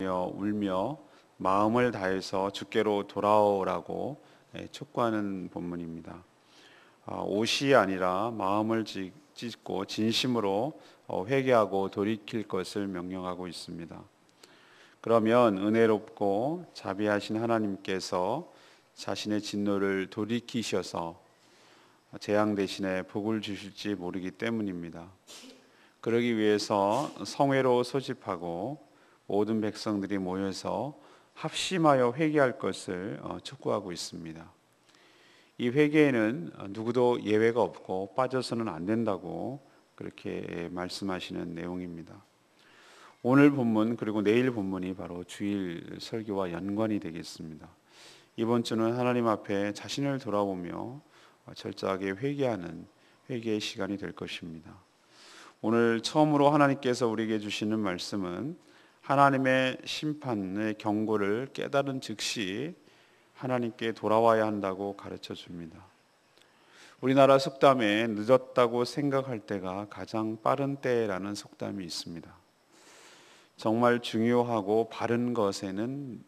울며 마음을 다해서 주께로 돌아오라고 촉구하는 본문입니다. 옷이 아니라 마음을 찢고 진심으로 회개하고 돌이킬 것을 명령하고 있습니다. 그러면 은혜롭고 자비하신 하나님께서 자신의 진노를 돌이키셔서 재앙 대신에 복을 주실지 모르기 때문입니다. 그러기 위해서 성회로 소집하고 모든 백성들이 모여서 합심하여 회개할 것을 촉구하고 있습니다. 이 회개에는 누구도 예외가 없고 빠져서는 안 된다고 그렇게 말씀하시는 내용입니다. 오늘 본문 그리고 내일 본문이 바로 주일 설교와 연관이 되겠습니다. 이번 주는 하나님 앞에 자신을 돌아보며 철저하게 회개하는 회개의 시간이 될 것입니다. 오늘 처음으로 하나님께서 우리에게 주시는 말씀은 하나님의 심판의 경고를 깨달은 즉시 하나님께 돌아와야 한다고 가르쳐 줍니다. 우리나라 속담에 늦었다고 생각할 때가 가장 빠른 때라는 속담이 있습니다. 정말 중요하고 바른 것에는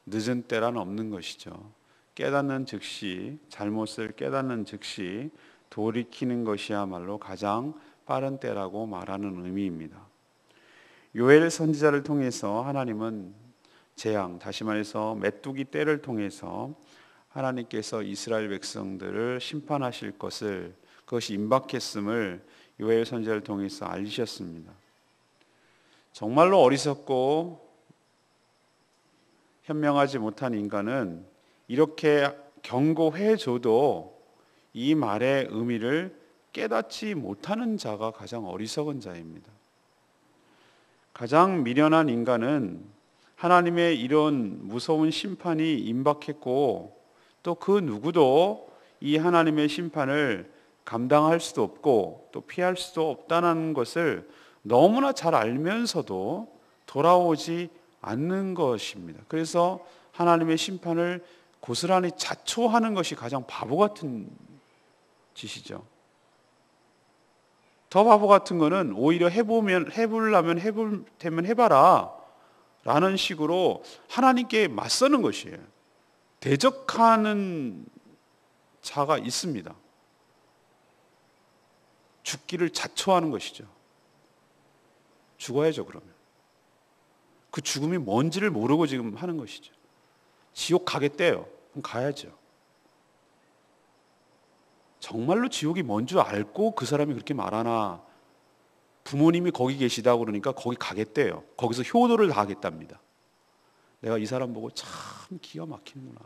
늦은 때란 없는 것이죠. 깨닫는 즉시, 잘못을 깨닫는 즉시 돌이키는 것이야말로 가장 빠른 때라고 말하는 의미입니다. 요엘 선지자를 통해서 하나님은 재앙, 다시 말해서 메뚜기 떼를 통해서 하나님께서 이스라엘 백성들을 심판하실 것을, 그것이 임박했음을 요엘 선지자를 통해서 알리셨습니다. 정말로 어리석고 현명하지 못한 인간은 이렇게 경고해줘도 이 말의 의미를 깨닫지 못하는 자가 가장 어리석은 자입니다. 가장 미련한 인간은 하나님의 이런 무서운 심판이 임박했고 또 그 누구도 이 하나님의 심판을 감당할 수도 없고 또 피할 수도 없다는 것을 너무나 잘 알면서도 돌아오지 않는 것입니다. 그래서 하나님의 심판을 고스란히 자초하는 것이 가장 바보 같은 짓이죠. 더 바보 같은 거는 오히려 해보려면 해볼 테면 해봐라 라는 식으로 하나님께 맞서는 것이에요. 대적하는 자가 있습니다. 죽기를 자초하는 것이죠. 죽어야죠. 그러면 그 죽음이 뭔지를 모르고 지금 하는 것이죠. 지옥 가겠대요. 그럼 가야죠. 정말로 지옥이 뭔 줄 알고 그 사람이 그렇게 말하나? 부모님이 거기 계시다고 그러니까 거기 가겠대요. 거기서 효도를 다 하겠답니다. 내가 이 사람 보고 참 기가 막히는구나,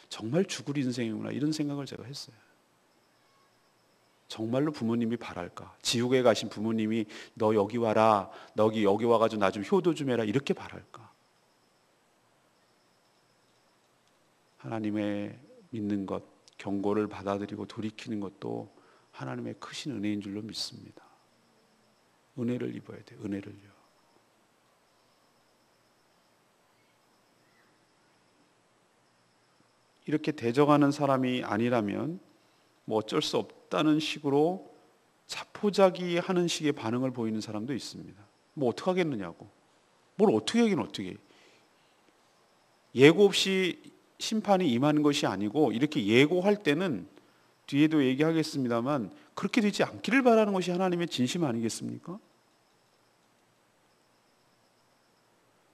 정말 죽을 인생이구나, 이런 생각을 제가 했어요. 정말로 부모님이 바랄까? 지옥에 가신 부모님이 너 여기 와라, 너 여기 와가지고 나 좀 효도 좀 해라, 이렇게 바랄까? 하나님의 믿는 것, 경고를 받아들이고 돌이키는 것도 하나님의 크신 은혜인 줄로 믿습니다. 은혜를 입어야 돼요. 은혜를요. 이렇게 대적하는 사람이 아니라면 뭐 어쩔 수 없다는 식으로 자포자기 하는 식의 반응을 보이는 사람도 있습니다. 뭐 어떻게 하겠느냐고. 뭘 어떻게 하긴 어떻게. 예고 없이 심판이 임하는 것이 아니고 이렇게 예고할 때는 뒤에도 얘기하겠습니다만 그렇게 되지 않기를 바라는 것이 하나님의 진심 아니겠습니까?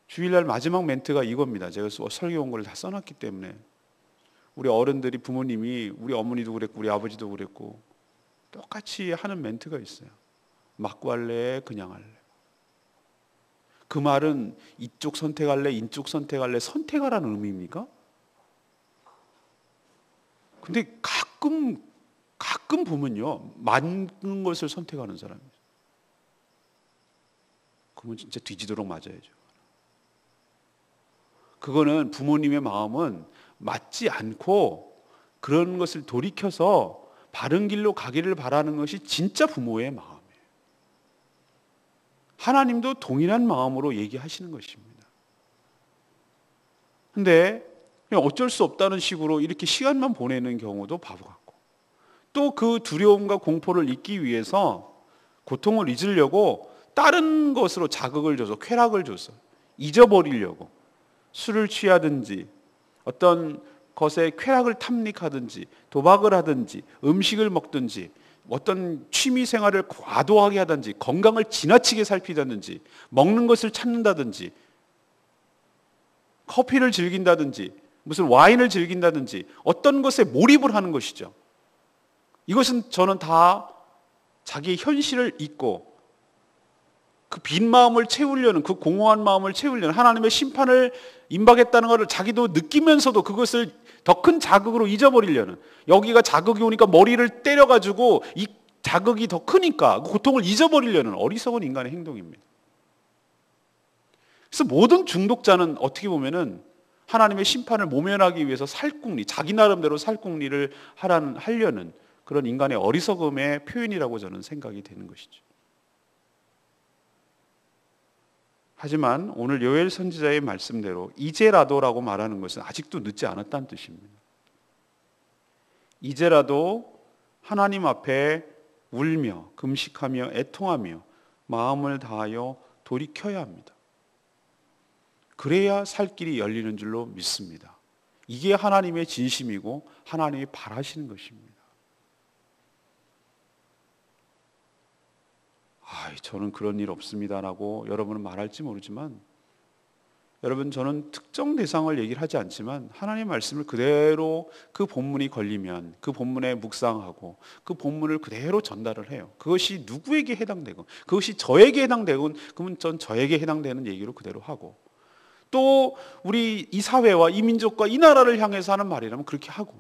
주일날 마지막 멘트가 이겁니다. 제가 설교 온 걸 다 써놨기 때문에. 우리 어른들이, 부모님이, 우리 어머니도 그랬고 우리 아버지도 그랬고 똑같이 하는 멘트가 있어요. 맞고 할래, 그냥 할래. 그 말은 이쪽 선택할래, 이쪽 선택할래, 선택하라는 의미입니까? 근데 가끔 보면요, 맞는 것을 선택하는 사람이 있어요. 그러면 진짜 뒤지도록 맞아야죠. 그거는 부모님의 마음은 맞지 않고 그런 것을 돌이켜서 바른 길로 가기를 바라는 것이 진짜 부모의 마음이에요. 하나님도 동일한 마음으로 얘기하시는 것입니다. 근데 그냥 어쩔 수 없다는 식으로 이렇게 시간만 보내는 경우도 바보 같고, 또 그 두려움과 공포를 잊기 위해서, 고통을 잊으려고 다른 것으로 자극을 줘서, 쾌락을 줘서 잊어버리려고 술을 취하든지 어떤 것에 쾌락을 탐닉하든지 도박을 하든지 음식을 먹든지 어떤 취미 생활을 과도하게 하든지 건강을 지나치게 살피다든지 먹는 것을 찾는다든지 커피를 즐긴다든지 무슨 와인을 즐긴다든지 어떤 것에 몰입을 하는 것이죠. 이것은 저는 다 자기의 현실을 잊고 그 빈 마음을 채우려는, 그 공허한 마음을 채우려는, 하나님의 심판을 임박했다는 것을 자기도 느끼면서도 그것을 더 큰 자극으로 잊어버리려는, 여기가 자극이 오니까 머리를 때려가지고 이 자극이 더 크니까 고통을 잊어버리려는 어리석은 인간의 행동입니다. 그래서 모든 중독자는 어떻게 보면은 하나님의 심판을 모면하기 위해서 살궁리, 자기 나름대로 살궁리를 하려는 그런 인간의 어리석음의 표현이라고 저는 생각이 되는 것이죠. 하지만 오늘 요엘 선지자의 말씀대로 이제라도라고 말하는 것은 아직도 늦지 않았다는 뜻입니다. 이제라도 하나님 앞에 울며 금식하며 애통하며 마음을 다하여 돌이켜야 합니다. 그래야 살 길이 열리는 줄로 믿습니다. 이게 하나님의 진심이고 하나님이 바라시는 것입니다. 저는 그런 일 없습니다라고 여러분은 말할지 모르지만, 여러분, 저는 특정 대상을 얘기를 하지 않지만 하나님의 말씀을 그대로 그 본문이 걸리면 그 본문에 묵상하고 그 본문을 그대로 전달을 해요. 그것이 누구에게 해당되건, 그것이 저에게 해당되건, 그러면 전 저에게 해당되는 얘기로 그대로 하고, 또 우리 이 사회와 이 민족과 이 나라를 향해서 하는 말이라면 그렇게 하고,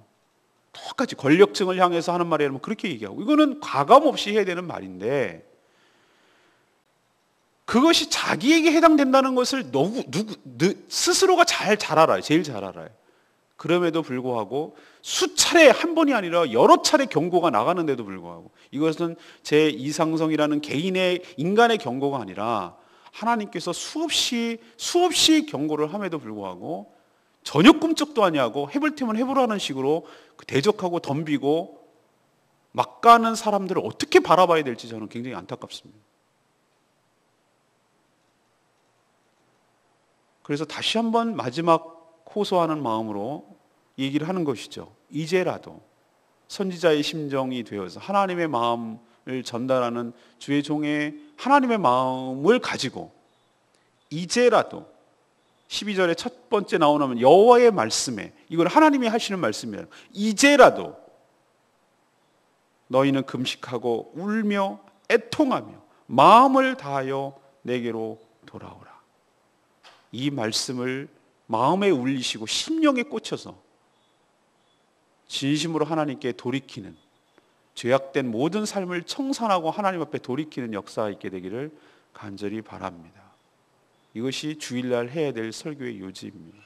똑같이 권력층을 향해서 하는 말이라면 그렇게 얘기하고, 이거는 과감 없이 해야 되는 말인데, 그것이 자기에게 해당된다는 것을 스스로가 잘 알아요. 제일 잘 알아요. 그럼에도 불구하고 수차례, 한 번이 아니라 여러 차례 경고가 나가는데도 불구하고, 이것은 제 이상성이라는 개인의 인간의 경고가 아니라 하나님께서 수없이 경고를 함에도 불구하고 전혀 꿈쩍도 아니하고 해볼 테면 해보라는 식으로 대적하고 덤비고 막 가는 사람들을 어떻게 바라봐야 될지 저는 굉장히 안타깝습니다. 그래서 다시 한번 마지막 호소하는 마음으로 얘기를 하는 것이죠. 이제라도 선지자의 심정이 되어서 하나님의 마음을 전달하는 주의 종의 하나님의 마음을 가지고, 이제라도 12절에 첫 번째 나오는 여호와의 말씀에, 이건 하나님이 하시는 말씀이에요. 이제라도 너희는 금식하고 울며 애통하며 마음을 다하여 내게로 돌아오라. 이 말씀을 마음에 울리시고 심령에 꽂혀서 진심으로 하나님께 돌이키는, 죄악된 모든 삶을 청산하고 하나님 앞에 돌이키는 역사가 있게 되기를 간절히 바랍니다. 이것이 주일날 해야 될 설교의 요지입니다.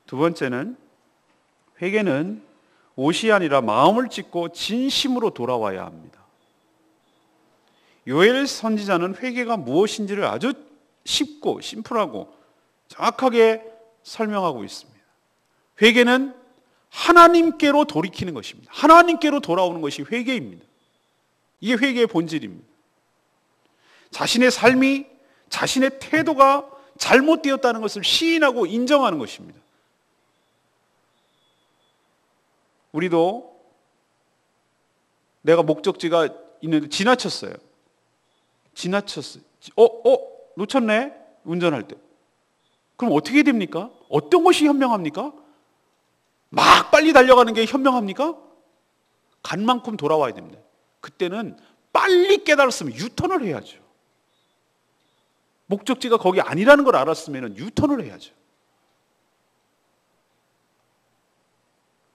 두 번째는, 회개는 옷이 아니라 마음을 찢고 진심으로 돌아와야 합니다. 요엘 선지자는 회개가 무엇인지를 아주 쉽고 심플하고 정확하게 설명하고 있습니다. 회개는 하나님께로 돌이키는 것입니다. 하나님께로 돌아오는 것이 회개입니다. 이게 회개의 본질입니다. 자신의 삶이, 자신의 태도가 잘못되었다는 것을 시인하고 인정하는 것입니다. 우리도 내가 목적지가 있는데 지나쳤어요. 놓쳤네? 운전할 때. 그럼 어떻게 됩니까? 어떤 것이 현명합니까? 막 빨리 달려가는 게 현명합니까? 간 만큼 돌아와야 됩니다. 그때는 빨리 깨달았으면 유턴을 해야죠. 목적지가 거기 아니라는 걸 알았으면 유턴을 해야죠.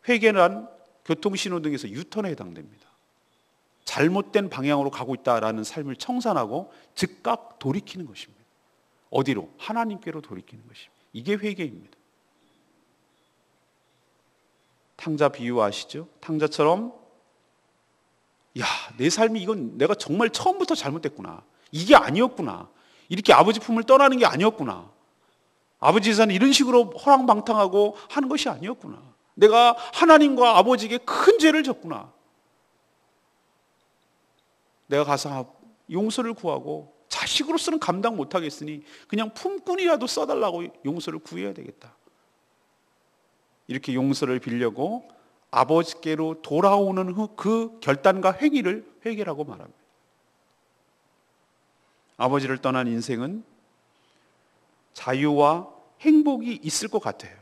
회개란 교통신호등에서 유턴에 해당됩니다. 잘못된 방향으로 가고 있다라는 삶을 청산하고 즉각 돌이키는 것입니다. 어디로? 하나님께로 돌이키는 것입니다. 이게 회개입니다. 탕자 비유 아시죠? 탕자처럼, 내 삶이 이건 내가 정말 처음부터 잘못됐구나. 이게 아니었구나. 이렇게 아버지 품을 떠나는 게 아니었구나. 아버지 재산은 이런 식으로 허랑방탕하고 하는 것이 아니었구나. 내가 하나님과 아버지에게 큰 죄를 졌구나. 내가 가서 용서를 구하고 자식으로서는 감당 못하겠으니 그냥 품꾼이라도 써달라고 용서를 구해야 되겠다. 이렇게 용서를 빌려고 아버지께로 돌아오는 그 결단과 행위를 회개라고 말합니다. 아버지를 떠난 인생은 자유와 행복이 있을 것 같아요.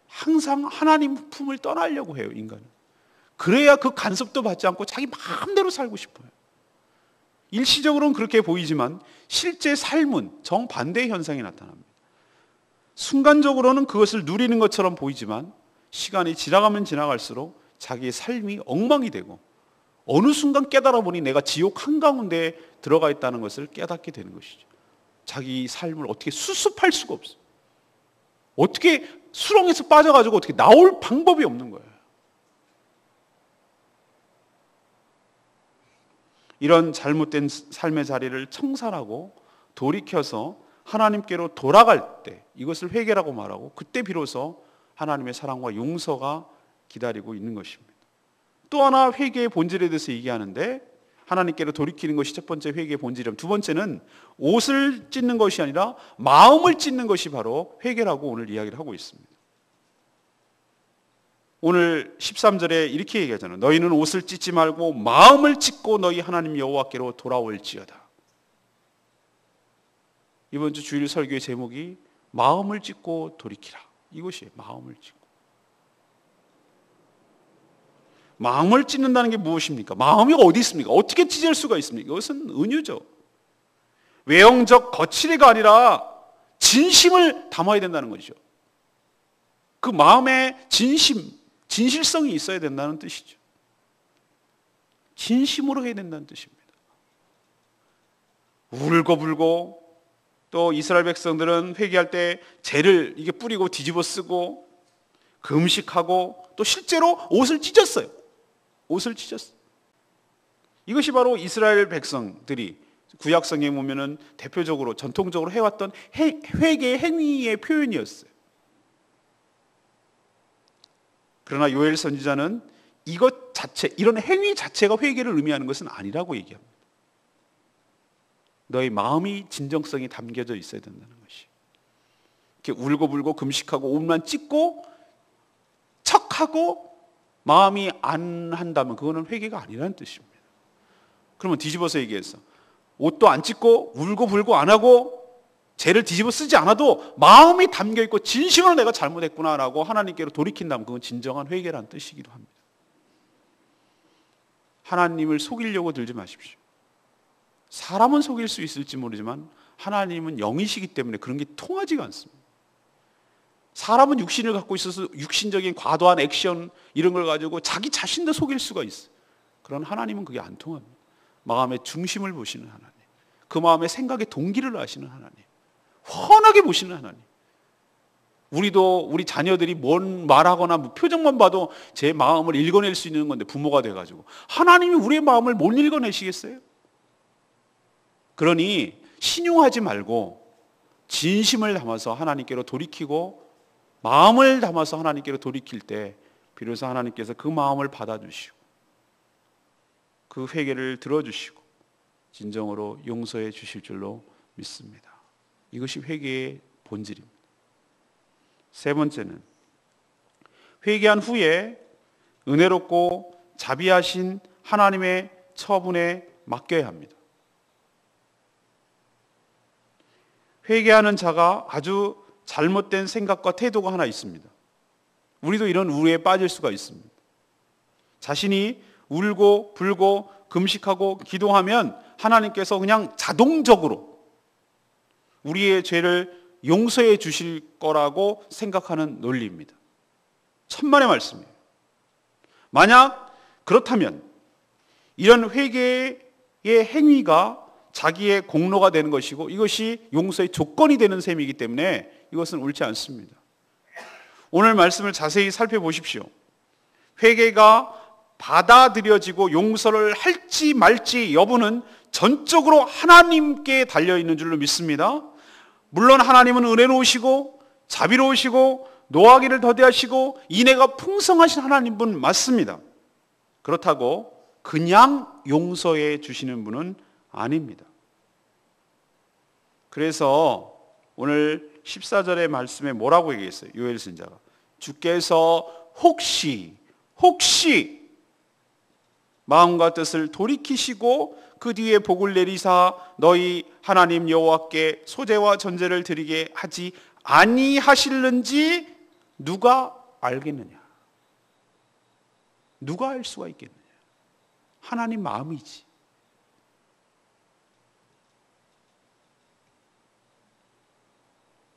항상 하나님 품을 떠나려고 해요, 인간은. 그래야 그 간섭도 받지 않고 자기 마음대로 살고 싶어요. 일시적으로는 그렇게 보이지만 실제 삶은 정반대의 현상이 나타납니다. 순간적으로는 그것을 누리는 것처럼 보이지만 시간이 지나가면 지나갈수록 자기의 삶이 엉망이 되고 어느 순간 깨달아 보니 내가 지옥 한가운데에 들어가 있다는 것을 깨닫게 되는 것이죠. 자기 삶을 어떻게 수습할 수가 없어요. 어떻게 수렁에서 빠져가지고 어떻게 나올 방법이 없는 거예요. 이런 잘못된 삶의 자리를 청산하고 돌이켜서 하나님께로 돌아갈 때 이것을 회개라고 말하고 그때 비로소 하나님의 사랑과 용서가 기다리고 있는 것입니다. 또 하나 회개의 본질에 대해서 얘기하는데 하나님께로 돌이키는 것이 첫 번째 회개의 본질이라면 두 번째는 옷을 찢는 것이 아니라 마음을 찢는 것이 바로 회개라고 오늘 이야기를 하고 있습니다. 오늘 13절에 이렇게 얘기하잖아요. 너희는 옷을 찢지 말고 마음을 찢고 너희 하나님 여호와께로 돌아올지어다. 이번 주 주일 설교의 제목이 마음을 찢고 돌이키라. 이것이에요. 마음을 찢고. 마음을 찢는다는 게 무엇입니까? 마음이 어디 있습니까? 어떻게 찢을 수가 있습니까? 이것은 은유죠. 외형적 거칠이가 아니라 진심을 담아야 된다는 것이죠. 그 마음에 진실성이 있어야 된다는 뜻이죠. 진심으로 해야 된다는 뜻입니다. 울고불고 또 이스라엘 백성들은 회개할 때 재를 이게 뿌리고 뒤집어 쓰고 금식하고 또 실제로 옷을 찢었어요. 옷을 찢었어요. 이것이 바로 이스라엘 백성들이 구약성경에 보면은 대표적으로 전통적으로 해왔던 회개의 행위의 표현이었어요. 그러나 요엘 선지자는 이것 자체, 이런 행위 자체가 회개를 의미하는 것은 아니라고 얘기합니다. 너의 마음이 진정성이 담겨져 있어야 된다는 것이. 이렇게 울고불고 금식하고 옷만 찢고 척하고 마음이 안 한다면 그거는 회개가 아니라는 뜻입니다. 그러면 뒤집어서 얘기해서 옷도 안 찢고 울고불고 안 하고 죄를 뒤집어 쓰지 않아도 마음이 담겨있고 진심으로 내가 잘못했구나라고 하나님께로 돌이킨다면 그건 진정한 회개라는 뜻이기도 합니다. 하나님을 속이려고 들지 마십시오. 사람은 속일 수 있을지 모르지만 하나님은 영이시기 때문에 그런 게 통하지가 않습니다. 사람은 육신을 갖고 있어서 육신적인 과도한 액션 이런 걸 가지고 자기 자신도 속일 수가 있어요. 그런 하나님은 그게 안 통합니다. 마음의 중심을 보시는 하나님, 그 마음의 생각의 동기를 아시는 하나님, 훤하게 보시는 하나님. 우리도 우리 자녀들이 뭔 말하거나 표정만 봐도 제 마음을 읽어낼 수 있는 건데 부모가 돼가지고 하나님이 우리의 마음을 못 읽어내시겠어요? 그러니 신용하지 말고 진심을 담아서 하나님께로 돌이키고 마음을 담아서 하나님께로 돌이킬 때 비로소 하나님께서 그 마음을 받아주시고 그 회개를 들어주시고 진정으로 용서해 주실 줄로 믿습니다. 이것이 회개의 본질입니다. 세 번째는 회개한 후에 은혜롭고 자비하신 하나님의 처분에 맡겨야 합니다. 회개하는 자가 아주 잘못된 생각과 태도가 하나 있습니다. 우리도 이런 우려에 빠질 수가 있습니다. 자신이 울고 불고 금식하고 기도하면 하나님께서 그냥 자동적으로 우리의 죄를 용서해 주실 거라고 생각하는 논리입니다. 천만의 말씀이에요. 만약 그렇다면 이런 회개의 행위가 자기의 공로가 되는 것이고 이것이 용서의 조건이 되는 셈이기 때문에 이것은 옳지 않습니다. 오늘 말씀을 자세히 살펴보십시오. 회개가 받아들여지고 용서를 할지 말지 여부는 전적으로 하나님께 달려있는 줄로 믿습니다. 물론 하나님은 은혜로우시고 자비로우시고 노하기를 더디하시고 인애가 풍성하신 하나님분 맞습니다. 그렇다고 그냥 용서해 주시는 분은 아닙니다. 그래서 오늘 14절의 말씀에 뭐라고 얘기했어요? 요엘 선지자가 주께서 혹시 마음과 뜻을 돌이키시고 그 뒤에 복을 내리사 너희 하나님 여호와께 소제와 전제를 드리게 하지 아니하실는지 누가 알겠느냐? 누가 알 수가 있겠느냐? 하나님 마음이지.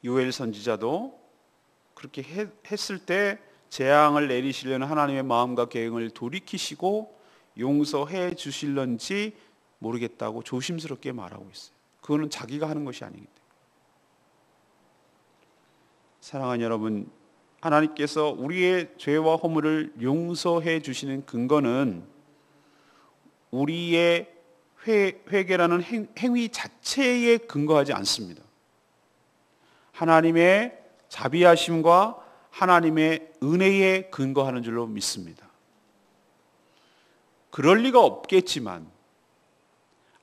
요엘 선지자도 그렇게 했을 때 재앙을 내리시려는 하나님의 마음과 계획을 돌이키시고 용서해 주실런지 모르겠다고 조심스럽게 말하고 있어요. 그거는 자기가 하는 것이 아니기 때문에. 사랑하는 여러분, 하나님께서 우리의 죄와 허물을 용서해 주시는 근거는 우리의 회개라는 행위 자체에 근거하지 않습니다. 하나님의 자비하심과 하나님의 은혜에 근거하는 줄로 믿습니다. 그럴 리가 없겠지만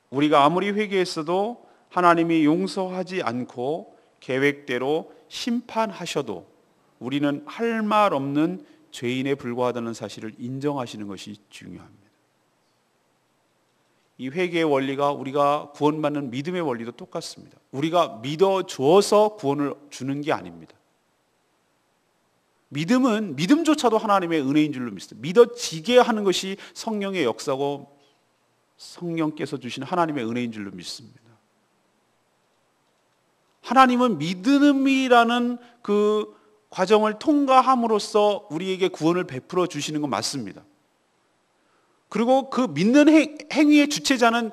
우리가 아무리 회개했어도 하나님이 용서하지 않고 계획대로 심판하셔도 우리는 할 말 없는 죄인에 불과하다는 사실을 인정하시는 것이 중요합니다. 이 회개의 원리가 우리가 구원받는 믿음의 원리도 똑같습니다. 우리가 믿어주어서 구원을 주는 게 아닙니다. 믿음은 믿음조차도 하나님의 은혜인 줄로 믿습니다. 믿어지게 하는 것이 성령의 역사고 성령께서 주신 하나님의 은혜인 줄로 믿습니다. 하나님은 믿음이라는 그 과정을 통과함으로써 우리에게 구원을 베풀어 주시는 건 맞습니다. 그리고 그 믿는 행위의 주체자는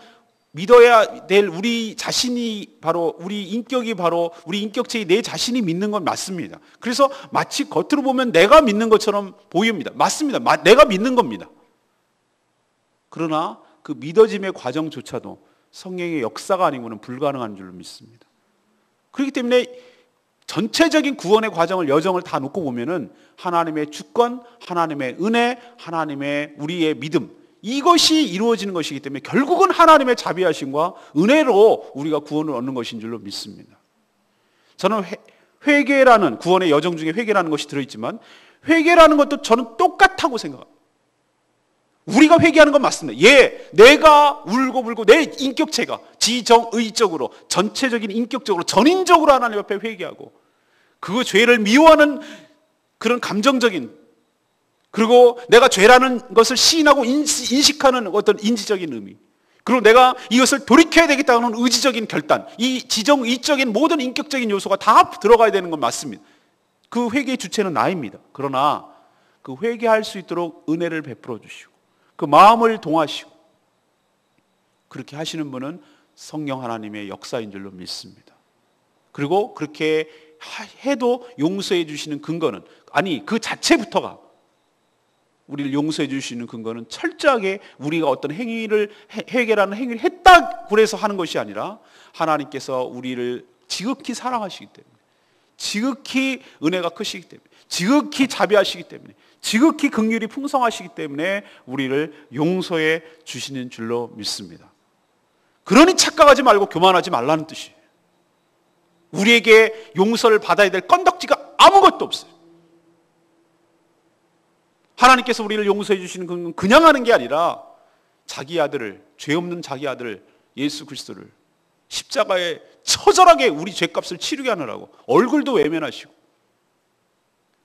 믿어야 될 우리 자신이 바로 우리 인격이 바로 우리 인격체의 내 자신이 믿는 건 맞습니다. 그래서 마치 겉으로 보면 내가 믿는 것처럼 보입니다. 맞습니다. 내가 믿는 겁니다. 그러나 그 믿어짐의 과정조차도 성령의 역사가 아니고는 불가능한 줄로 믿습니다. 그렇기 때문에 전체적인 구원의 과정을 여정을 다 놓고 보면은 하나님의 주권, 하나님의 은혜, 하나님의 우리의 믿음 이것이 이루어지는 것이기 때문에 결국은 하나님의 자비하심과 은혜로 우리가 구원을 얻는 것인 줄로 믿습니다. 저는 회개라는 구원의 여정 중에 회개라는 것이 들어있지만 회개라는 것도 저는 똑같다고 생각합니다. 우리가 회개하는 건 맞습니다. 내가 울고불고 내 인격체가 지정의적으로 전체적인 인격적으로 전인적으로 하나님 앞에 회개하고 그 죄를 미워하는 그런 감정적인 그리고 내가 죄라는 것을 시인하고 인식하는 어떤 인지적인 의미 그리고 내가 이것을 돌이켜야 되겠다는 의지적인 결단 이 지정의적인 모든 인격적인 요소가 다 들어가야 되는 건 맞습니다. 그 회개의 주체는 나입니다. 그러나 그 회개할 수 있도록 은혜를 베풀어 주시고 그 마음을 동하시고 그렇게 하시는 분은 성령 하나님의 역사인 줄로 믿습니다. 그리고 그렇게 해도 용서해 주시는 근거는 아니 그 자체부터가 우리를 용서해 주시는 근거는 철저하게 우리가 어떤 행위를 회개라는 행위를 했다고 해서 하는 것이 아니라 하나님께서 우리를 지극히 사랑하시기 때문에 지극히 은혜가 크시기 때문에 지극히 자비하시기 때문에 지극히 긍휼이 풍성하시기 때문에 우리를 용서해 주시는 줄로 믿습니다. 그러니 착각하지 말고 교만하지 말라는 뜻이에요. 우리에게 용서를 받아야 될 건덕지가 아무것도 없어요. 하나님께서 우리를 용서해 주시는 건 그냥 하는 게 아니라 자기 아들을 죄 없는 자기 아들 예수 그리스도를 십자가에 처절하게 우리 죄값을 치르게 하느라고 얼굴도 외면하시고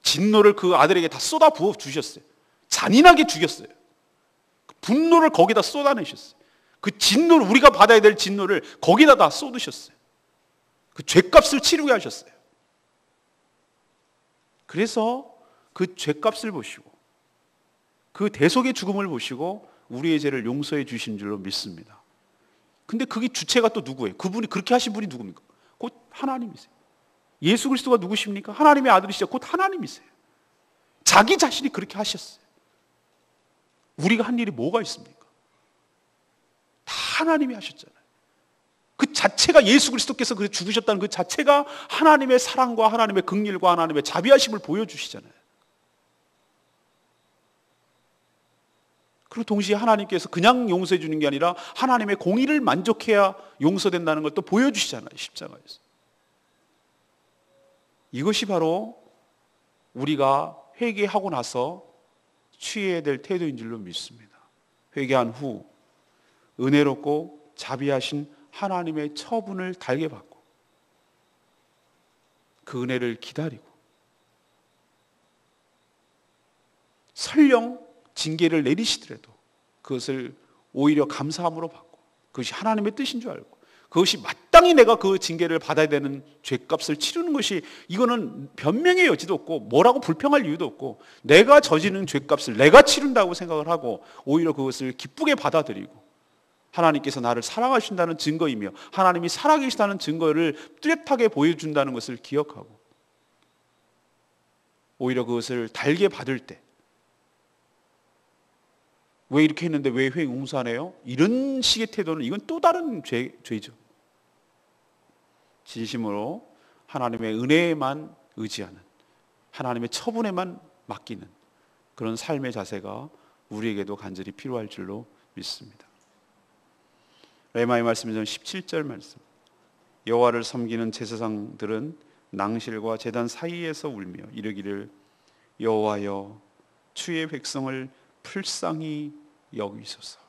진노를 그 아들에게 다 쏟아 부어 주셨어요. 잔인하게 죽였어요. 분노를 거기다 쏟아내셨어요. 그 진노를 우리가 받아야 될 진노를 거기다 다 쏟으셨어요. 그 죄값을 치르게 하셨어요. 그래서 그 죄값을 보시고 그 대속의 죽음을 보시고 우리의 죄를 용서해 주신 줄로 믿습니다. 근데 그게 주체가 또 누구예요? 그분이 그렇게 하신 분이 누굽니까? 곧 하나님이세요. 예수 그리스도가 누구십니까? 하나님의 아들이시죠. 곧 하나님이세요. 자기 자신이 그렇게 하셨어요. 우리가 한 일이 뭐가 있습니까? 다 하나님이 하셨잖아요. 그 자체가 예수 그리스도께서 그 죽으셨다는 그 자체가 하나님의 사랑과 하나님의 긍휼과 하나님의 자비하심을 보여주시잖아요. 그리고 동시에 하나님께서 그냥 용서해 주는 게 아니라 하나님의 공의를 만족해야 용서된다는 걸 또 보여주시잖아요, 십자가에서. 이것이 바로 우리가 회개하고 나서 취해야 될 태도인 줄로 믿습니다. 회개한 후 은혜롭고 자비하신 하나님의 처분을 달게 받고 그 은혜를 기다리고 설령 징계를 내리시더라도 그것을 오히려 감사함으로 받고 그것이 하나님의 뜻인 줄 알고 그것이 마땅히 내가 그 징계를 받아야 되는 죄값을 치르는 것이 이거는 변명의 여지도 없고 뭐라고 불평할 이유도 없고 내가 저지른 죄값을 내가 치른다고 생각을 하고 오히려 그것을 기쁘게 받아들이고 하나님께서 나를 사랑하신다는 증거이며 하나님이 살아계시다는 증거를 뚜렷하게 보여준다는 것을 기억하고 오히려 그것을 달게 받을 때 왜 이렇게 했는데 왜 용서 안 해요? 이런 식의 태도는 이건 또 다른 죄죠. 진심으로 하나님의 은혜에만 의지하는 하나님의 처분에만 맡기는 그런 삶의 자세가 우리에게도 간절히 필요할 줄로 믿습니다. 레마의 말씀은 17절 말씀. 여호와를 섬기는 제사장들은 낭실과 제단 사이에서 울며 이르기를 여호와여 주의 백성을 불쌍히 여기소서.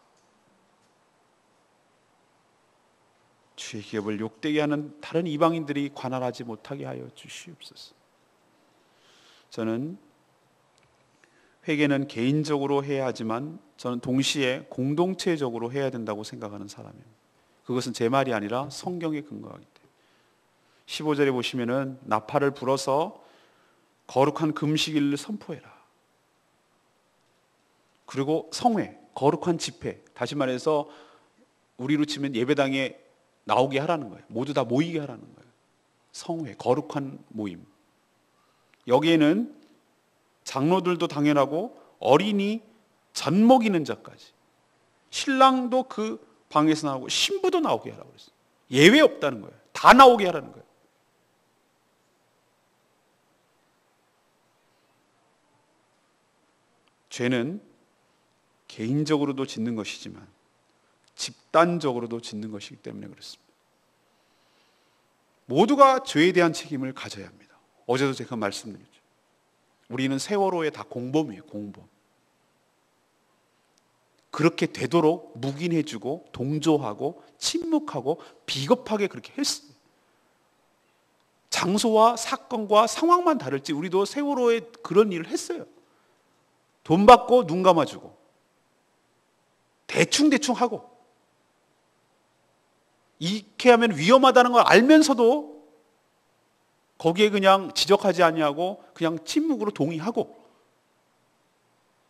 주의 기업을 욕되게 하는 다른 이방인들이 관할하지 못하게 하여 주시옵소서. 저는 회개는 개인적으로 해야 하지만 저는 동시에 공동체적으로 해야 된다고 생각하는 사람입니다. 그것은 제 말이 아니라 성경에 근거하기 때문에 15절에 보시면은 나팔을 불어서 거룩한 금식일을 선포해라. 그리고 성회, 거룩한 집회, 다시 말해서 우리로 치면 예배당에 나오게 하라는 거예요. 모두 다 모이게 하라는 거예요. 성회, 거룩한 모임. 여기에는 장로들도 당연하고 어린이 젖 먹이는 자까지 신랑도 그 방에서 나오고 신부도 나오게 하라고 그랬어요. 예외 없다는 거예요. 다 나오게 하라는 거예요. 죄는 개인적으로도 짓는 것이지만 집단적으로도 짓는 것이기 때문에 그렇습니다. 모두가 죄에 대한 책임을 가져야 합니다. 어제도 제가 말씀드렸죠. 우리는 세월호의 다 공범이에요. 공범. 그렇게 되도록 묵인해주고 동조하고 침묵하고 비겁하게 그렇게 했어요. 장소와 사건과 상황만 다를지 우리도 세월호에 그런 일을 했어요. 돈 받고 눈 감아주고 대충 하고 이렇게 하면 위험하다는 걸 알면서도 거기에 그냥 지적하지 아니하고 그냥 침묵으로 동의하고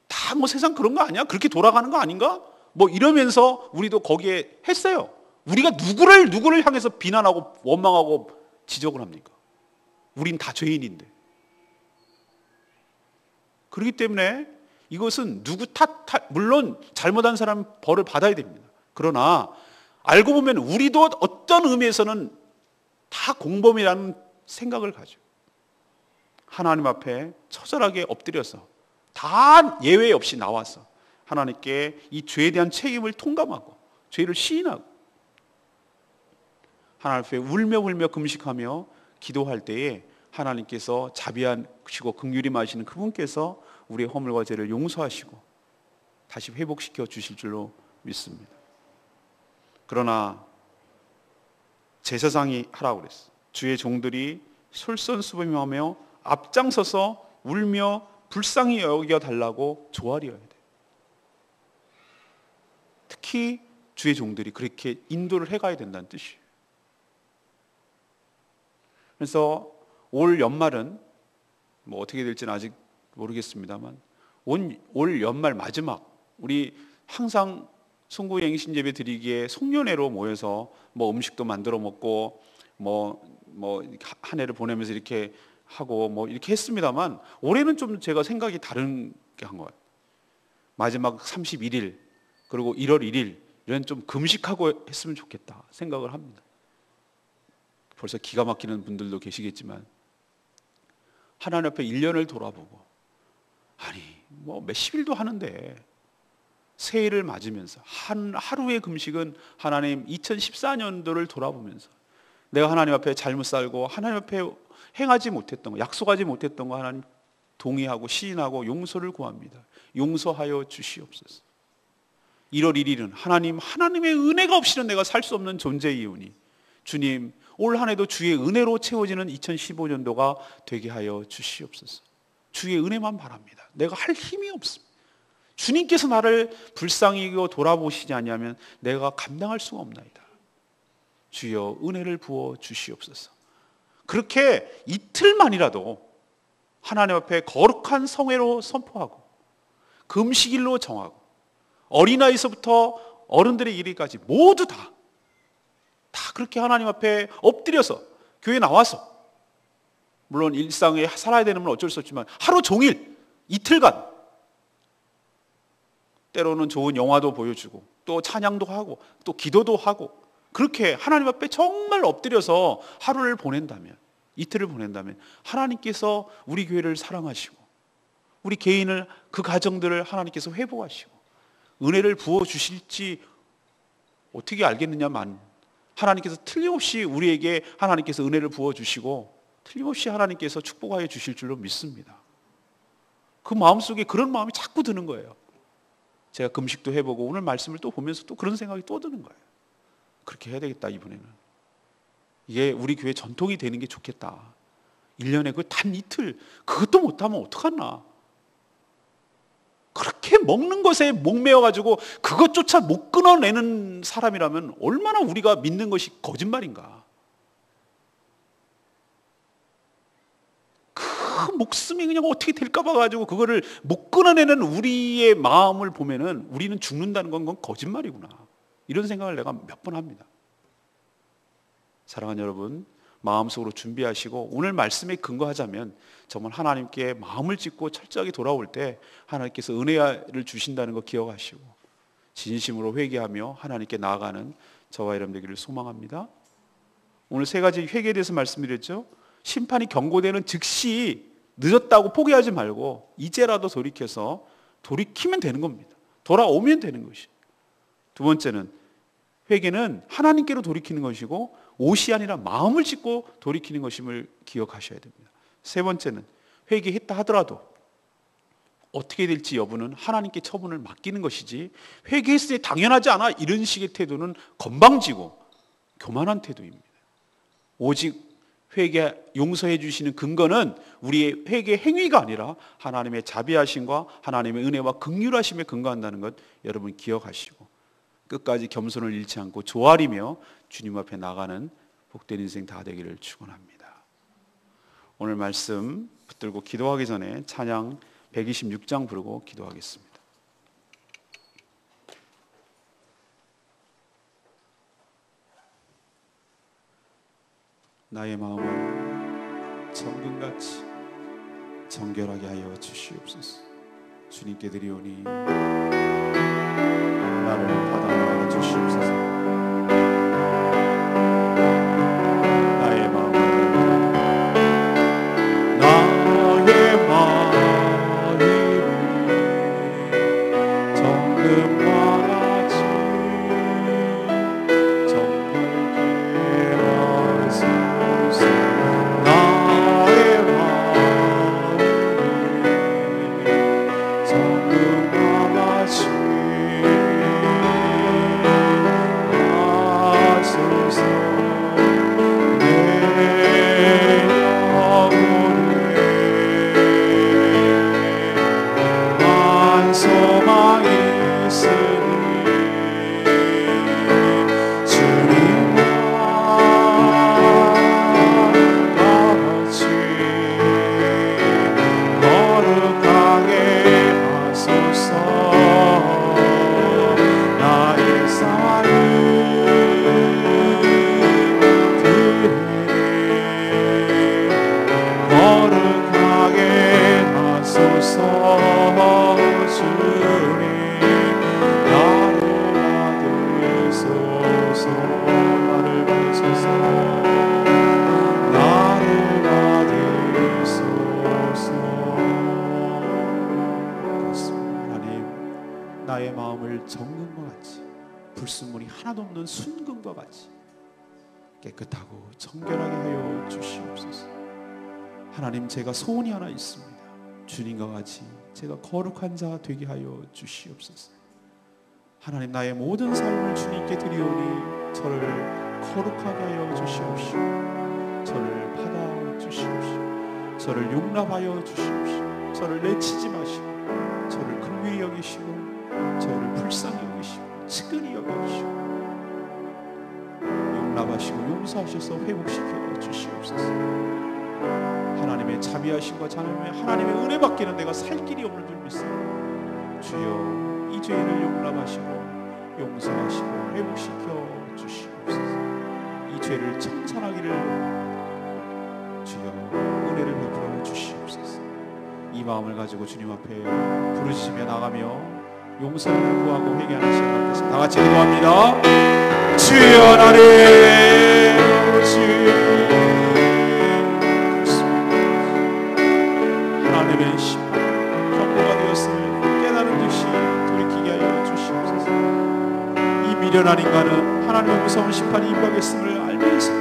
다 뭐 세상 그런 거 아니야? 그렇게 돌아가는 거 아닌가? 뭐 이러면서 우리도 거기에 했어요. 우리가 누구를 향해서 비난하고 원망하고 지적을 합니까? 우린 다 죄인인데. 그렇기 때문에 이것은 누구 물론 잘못한 사람 벌을 받아야 됩니다. 그러나 알고 보면 우리도 어떤 의미에서는 다 공범이라는 생각을 가지고 하나님 앞에 처절하게 엎드려서 다 예외 없이 나와서 하나님께 이 죄에 대한 책임을 통감하고 죄를 시인하고 하나님 앞에 울며 금식하며 기도할 때에 하나님께서 자비하시고 긍휼히 마시는 그분께서 우리의 허물과 죄를 용서하시고 다시 회복시켜 주실 줄로 믿습니다. 그러나 제사장이 하라고 그랬어요. 주의 종들이 솔선수범하며 앞장서서 울며 불쌍히 여겨달라고 조아려야 돼요. 특히 주의 종들이 그렇게 인도를 해가야 된다는 뜻이에요. 그래서 올 연말은 뭐 어떻게 될지는 아직 모르겠습니다만 올 연말 마지막 우리 항상 송구행신 예배 드리기에 송년회로 모여서 뭐 음식도 만들어 먹고 뭐 한 해를 보내면서 이렇게 하고 뭐 이렇게 했습니다만 올해는 좀 제가 생각이 다른 게 한 거예요. 마지막 31일 그리고 1월 1일 이런 좀 금식하고 했으면 좋겠다 생각을 합니다. 벌써 기가 막히는 분들도 계시겠지만 하나님 앞에 1년을 돌아보고 아니 뭐 몇십일도 하는데 새해를 맞으면서 하루의 금식은 하나님 2014년도를 돌아보면서 내가 하나님 앞에 잘못 살고 하나님 앞에 행하지 못했던 거, 약속하지 못했던 거 하나님 동의하고 시인하고 용서를 구합니다. 용서하여 주시옵소서. 1월 1일은 하나님의 은혜가 없이는 내가 살 수 없는 존재이오니 주님, 올 한 해도 주의 은혜로 채워지는 2015년도가 되게 하여 주시옵소서. 주의 은혜만 바랍니다. 내가 할 힘이 없습니다. 주님께서 나를 불쌍히 여겨 돌아보시지 아니하면 내가 감당할 수가 없나이다. 주여 은혜를 부어 주시옵소서. 그렇게 이틀만이라도 하나님 앞에 거룩한 성회로 선포하고 금식일로 정하고 어린아이서부터 어른들의 이르기까지 모두 다 그렇게 하나님 앞에 엎드려서 교회에 나와서, 물론 일상에 살아야 되는 건 어쩔 수 없지만 하루 종일 이틀간 때로는 좋은 영화도 보여주고 또 찬양도 하고 또 기도도 하고 그렇게 하나님 앞에 정말 엎드려서 하루를 보낸다면, 이틀을 보낸다면 하나님께서 우리 교회를 사랑하시고 우리 개인을, 그 가정들을 하나님께서 회복하시고 은혜를 부어주실지 어떻게 알겠느냐만, 하나님께서 틀림없이 우리에게 하나님께서 은혜를 부어주시고 틀림없이 하나님께서 축복하여 주실 줄로 믿습니다. 그 마음속에 그런 마음이 자꾸 드는 거예요. 제가 금식도 해보고 오늘 말씀을 또 보면서 또 그런 생각이 또 드는 거예요. 그렇게 해야 되겠다, 이번에는. 이게 우리 교회 전통이 되는 게 좋겠다. 1년에 그 단 이틀, 그것도 못하면 어떡하나. 그렇게 먹는 것에 목매어가지고 그것조차 못 끊어내는 사람이라면 얼마나 우리가 믿는 것이 거짓말인가. 그 목숨이 그냥 어떻게 될까 봐가지고 그거를 못 끊어내는 우리의 마음을 보면은 우리는 죽는다는 건 거짓말이구나. 이런 생각을 내가 몇 번 합니다. 사랑하는 여러분, 마음속으로 준비하시고 오늘 말씀에 근거하자면 정말 하나님께 마음을 찢고 철저하게 돌아올 때 하나님께서 은혜를 주신다는 거 기억하시고 진심으로 회개하며 하나님께 나아가는 저와 여러분 되기를 소망합니다. 오늘 세 가지 회개에 대해서 말씀드렸죠. 심판이 경고되는 즉시 늦었다고 포기하지 말고 이제라도 돌이키면 되는 겁니다. 돌아오면 되는 것이. 두 번째는 회개는 하나님께로 돌이키는 것이고 옷이 아니라 마음을 찢고 돌이키는 것임을 기억하셔야 됩니다. 세 번째는 회개했다 하더라도 어떻게 될지 여부는 하나님께 처분을 맡기는 것이지 회개했으니 당연하지 않아 이런 식의 태도는 건방지고 교만한 태도입니다. 오직 회개 용서해 주시는 근거는 우리의 회개 행위가 아니라 하나님의 자비하심과 하나님의 은혜와 긍휼하심에 근거한다는 것 여러분 기억하시고 끝까지 겸손을 잃지 않고 조아리며 주님 앞에 나가는 복된 인생 다 되기를 축원합니다. 오늘 말씀 붙들고 기도하기 전에 찬양 126장 부르고 기도하겠습니다. 나의 마음을 정금같이 정결하게 하여 주시옵소서. 주님께 드리오니 나를 받아 주시옵소서. 나의 마음을 정금같이 정결케 하소서. 나의 마음을 정금같이 나의 마음을 정금과 같이 불순물이 하나도 없는 순금과 같이 깨끗하고 정결하게 하여 주시옵소서. 하나님, 제가 소원이 하나 있습니다. 주님과 같이 제가 거룩한 자 되게 하여 주시옵소서. 하나님, 나의 모든 삶을 주님께 드리오니 저를 거룩하게 하여 주시옵시오. 저를 받아 주시옵시오. 저를 용납하여 주시옵시오. 저를 내치지 마시고 저를 긍휼히 여기시고 저를 불쌍히 여기시고 측은히 여기시고 용납하시고 용서하셔서 회복시켜 주시옵소서. 하나님의 자비하심과 자녀의 하나님의 은혜밖에는 내가 살 길이 없는 줄 믿습니다. 주여, 이 죄인을 용납하시고 용서하시고 회복시켜 주시옵소서. 이 죄를 청산하기를 주여 은혜를 베풀어 주시옵소서. 이 마음을 가지고 주님 앞에 부르짖으며 나가며 용서를 구하고 회개하는 시간 갖겠습니다. 다 같이 기도합니다. 주여, 하나님, 하나님의 심판 경고가 되었음을 깨달은 듯이 돌이키게 하여 주시옵소서. 이 미련한 인간은 하나님의 무서운 심판이 임박했음을 알면서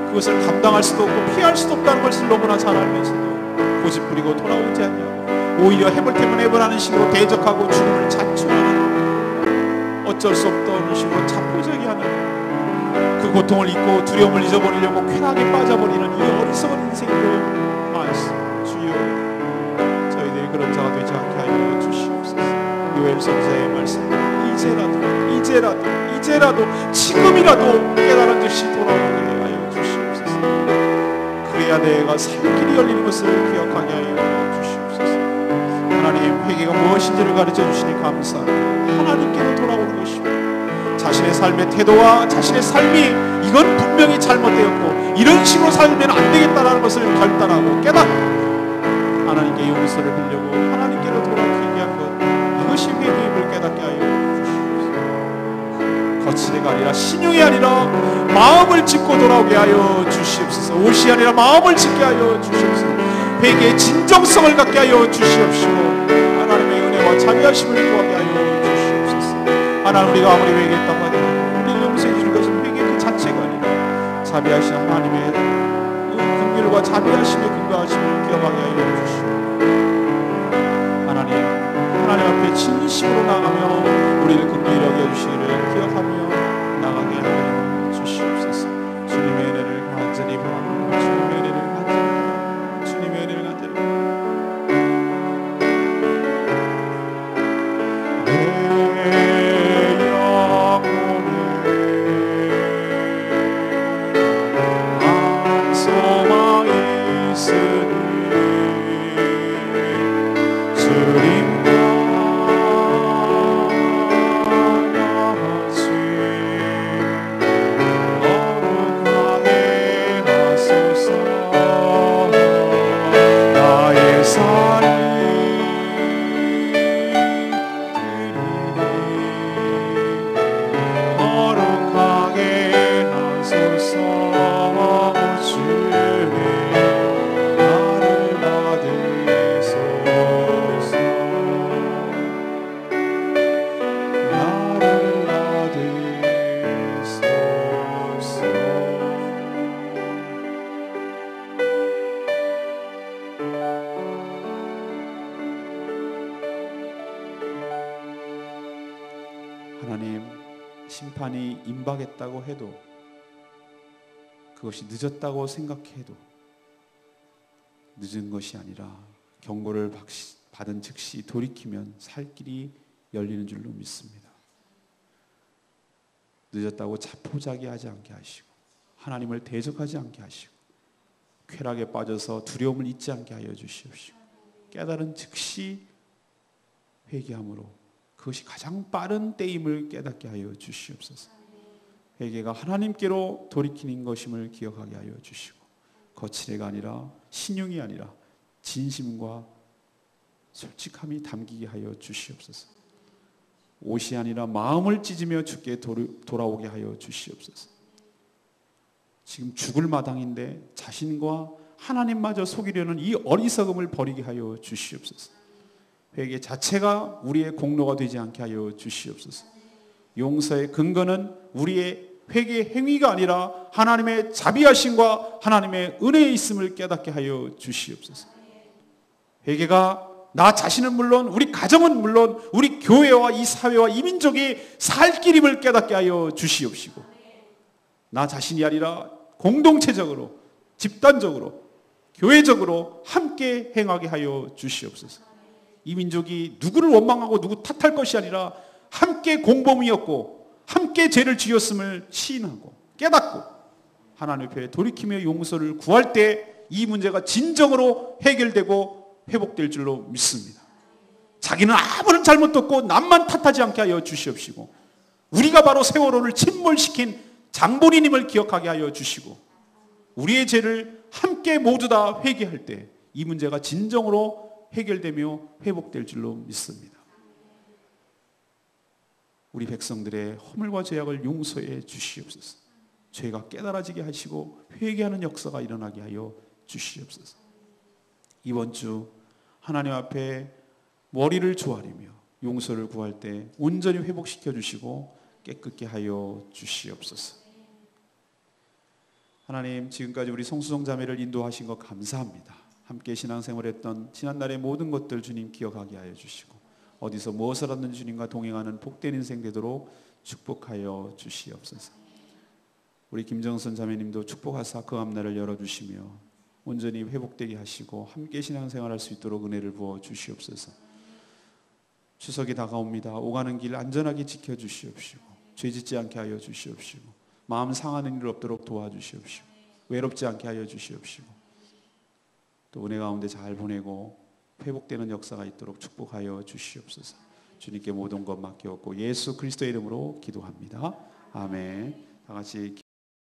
그것을 감당할 수도 없고 피할 수도 없다는 것을 너무나 잘 알면서도 고집부리고 돌아오지 않냐고 오히려 해볼테면 해보라는 식으로 대적하고 주님을 자초하는 어쩔 수 없던 식으로 자포자기하는 그 고통을 잊고 두려움을 잊어버리려고 쾌락에 빠져버리는 이 어리석은 인생들 많습니다. 주여, 저희들이 그런 자가 되지 않게 하여 주시옵소서. 요엘 선지자의 말씀, 이제라도 지금이라도 깨달은 듯이 돌아오게 하여 주시옵소서. 그래야 내가 살 길이 열리는 것을 기억하게 하여 주시옵소서. 하나님, 회개가 무엇인지를 가르쳐 주시니 감사합니다. 하나님께로 돌아오는 것입니다. 자신의 삶의 태도와 자신의 삶이 이건 분명히 잘못되었고 이런 식으로 살면 안 되겠다라는 것을 결단하고 깨닫고 하나님께 용서를 빌려고 하나님께로 돌아오게 한 것, 이것이 회개임을 깨닫게 하여 주시옵소서. 거칠애가 아니라 신용이 아니라 마음을 짓고 돌아오게 하여 주시옵소서. 옷이 아니라 마음을 짓게 하여 주시옵소서. 회개의 진정성을 갖게 하여 주시옵시고 하나님의 은혜와 자비하심을 구하게 하여 주시옵소서. 하나님, 우리가 아무리 회개했다고 하더라도 우리를 용서해 주는 것은 회개 그 자체가 아니라 자비하신 하나님의 긍휼과 자비하심의 근거하심을 기억하게 하여 주시옵소서. 하나님 앞에 진심으로 나가며 우리를 긍휼히 여겨주시기를 기억하며 나가게 하여 주시옵소서. 주님의 은혜를 간절히 바라옵니다. 주님의 은혜를 간절히 바라옵니다. 주님의 은혜를 간절히 내 영혼에 한 소망이 있으니 주님 하나님, 심판이 임박했다고 해도 그것이 늦었다고 생각해도 늦은 것이 아니라 경고를 받은 즉시 돌이키면 살 길이 열리는 줄로 믿습니다. 늦었다고 자포자기하지 않게 하시고 하나님을 대적하지 않게 하시고 쾌락에 빠져서 두려움을 잊지 않게 하여 주시옵시고 깨달은 즉시 회개함으로 그것이 가장 빠른 때임을 깨닫게 하여 주시옵소서. 회개가 하나님께로 돌이키는 것임을 기억하게 하여 주시고 거칠애가 아니라 신용이 아니라 진심과 솔직함이 담기게 하여 주시옵소서. 옷이 아니라 마음을 찢으며 주께 돌아오게 하여 주시옵소서. 지금 죽을 마당인데 자신과 하나님마저 속이려는 이 어리석음을 버리게 하여 주시옵소서. 회개 자체가 우리의 공로가 되지 않게 하여 주시옵소서. 용서의 근거는 우리의 회개 행위가 아니라 하나님의 자비하심과 하나님의 은혜에 있음을 깨닫게 하여 주시옵소서. 회개가 나 자신은 물론 우리 가정은 물론 우리 교회와 이 사회와 이 민족이 살 길임을 깨닫게 하여 주시옵시고, 나 자신이 아니라 공동체적으로 집단적으로 교회적으로 함께 행하게 하여 주시옵소서. 이 민족이 누구를 원망하고 누구 탓할 것이 아니라 함께 공범이었고 함께 죄를 지었음을 시인하고 깨닫고 하나님 앞에 돌이키며 용서를 구할 때 이 문제가 진정으로 해결되고 회복될 줄로 믿습니다. 자기는 아무런 잘못도 없고 남만 탓하지 않게 하여 주시옵시고, 우리가 바로 세월호를 침몰시킨 장본인임을 기억하게 하여 주시고, 우리의 죄를 함께 모두 다 회개할 때 이 문제가 진정으로 해결되며 회복될 줄로 믿습니다. 우리 백성들의 허물과 죄악을 용서해 주시옵소서. 죄가 깨달아지게 하시고 회개하는 역사가 일어나게 하여 주시옵소서. 이번 주 하나님 앞에 머리를 조아리며 용서를 구할 때 온전히 회복시켜 주시고 깨끗게 하여 주시옵소서. 하나님, 지금까지 우리 성수정 자매를 인도하신 것 감사합니다. 함께 신앙생활했던 지난날의 모든 것들 주님 기억하게 하여 주시고, 어디서 무엇을 하든 주님과 동행하는 복된 인생 되도록 축복하여 주시옵소서. 우리 김정선 자매님도 축복하사 그 앞날을 열어주시며 온전히 회복되게 하시고 함께 신앙생활할 수 있도록 은혜를 부어 주시옵소서. 추석이 다가옵니다. 오가는 길 안전하게 지켜주시옵시고 죄짓지 않게 하여 주시옵시고 마음 상하는 일 없도록 도와주시옵시고 외롭지 않게 하여 주시옵시고 또 은혜 가운데 잘 보내고 회복되는 역사가 있도록 축복하여 주시옵소서. 주님께 모든 것 맡겨왔고 예수 그리스도의 이름으로 기도합니다. 아멘. 다 같이